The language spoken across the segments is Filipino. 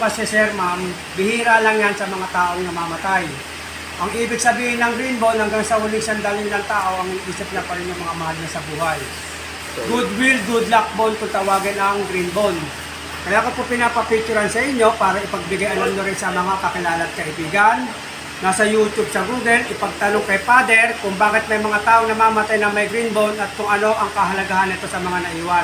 kasi sir, ma'am, bihira lang yan sa mga taong namamatay. Ang ibig sabihin ng green bone, hanggang sa huling sandali ng tao, ang isip na pa rin ng mga mahal na sa buhay. Goodwill, good luck bone kung tawagin ang green bone. Kaya ko po pinapapicturean sa inyo para ipagbigay alam nyo rin sa mga kakilala at kaibigan. Nasa YouTube, sa Google, ipagtanong kay Father kung bakit may mga taong namamatay na may green bone at kung ano ang kahalagahan nito sa mga naiwan.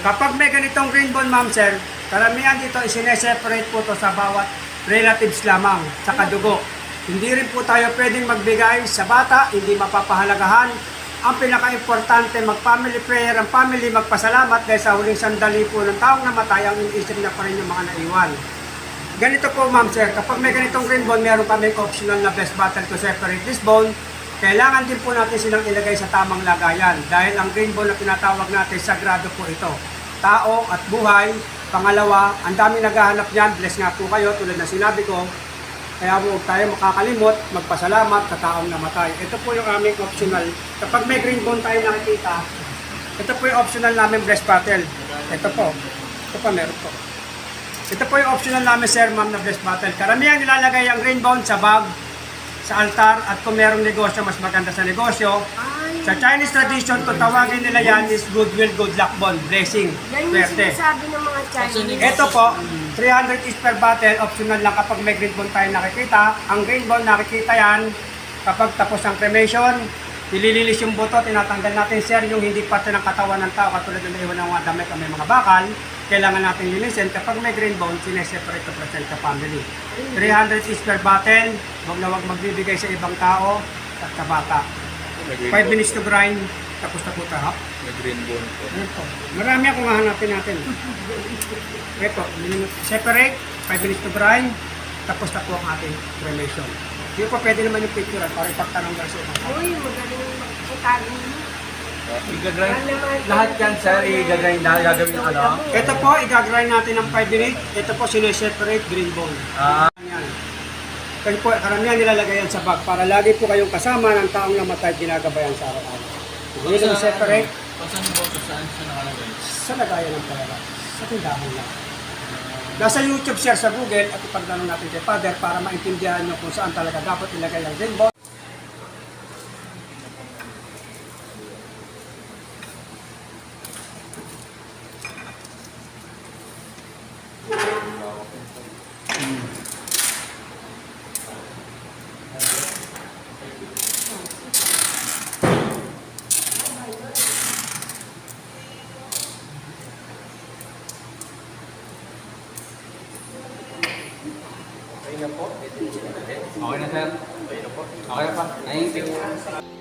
Kapag may ganitong green bone, ma'am sir, karamihan dito isineseparate po to sa bawat relatives lamang sa kadugo. Hindi rin po tayo pwedeng magbigay sa bata, hindi mapapahalagahan. Ang pinaka-importante, mag-family prayer, ang family magpasalamat dahil sa huling sandali po ng taong namatay, ang iniisip na pa rin yung mga naiwan. Ganito po ma'am sir, kapag may ganitong green bone, meron kaming optional na best battle to separate this bone. Kailangan din po natin silang ilagay sa tamang lagayan dahil ang green bone na tinatawag natin, sagrado po ito. Tao at buhay. Pangalawa, ang dami naghahanap niyan, bless nga po kayo tulad na sinabi ko. Kaya huwag tayo makakalimot, magpasalamat sa taong namatay. Ito po yung aming optional. Kapag may green bone tayo nakikita, ito po yung optional namin breast battle. Ito po. Ito pa meron po. Ito po yung optional namin sir ma'am na breast battle. Karamihan nilalagay ang green bone sa bag, sa altar, at kung merong negosyo, mas maganda sa negosyo. Sa Chinese tradition, kung tawagin nila yan is goodwill, good luck bone, blessing, Yan yung swerte. sinasabi ng mga Chinese. Ito po, 300 is per battle, optional lang kapag may green bone tayo nakikita. Ang green bone nakikita yan kapag tapos ang cremation, nilililis yung buto, tinatanggal natin sir yung hindi parte ng katawan ng tao, katulad ng naiwan ng mga damit o may mga bakal, kailangan natin linisin. Kapag may green bone, sineseparate to present sa family. 300 is per battle, huwag na huwag magbibigay sa ibang tao at sa bata. 5 minutes to grind, tapos na po tayo. May green bone po. Ayan po. Marami akong hahanapin natin. Ito, separate, 5 minutes to grind, tapos na po ang ating cremation. Hindi po pwede naman yung picture para ipagtanong sa ibang tao. Uy, magaling magkakaroon mo. Igagrind. Lahat yan sir, igagrind na gagawin yung ano. Ito po, igagrind natin ng 5 minutes. Ito po, sineseparate green bone. Yan. Kasi po, karamihan nilalagay yan sa bag para lagi po kayong kasama ng taong namatay ginagabayan sa araw-araw. Hindi lang separate. Saan po? Saan siya nakalagay? Sa lagayan ng pera. Sa tindahan lang. Nasa YouTube share sa Google at ipagtanong natin kay Father para maintindihan nyo kung saan talaga dapat ilagay ang green bone. Okay na sir. Okay na po. Okay na pa. Thank you.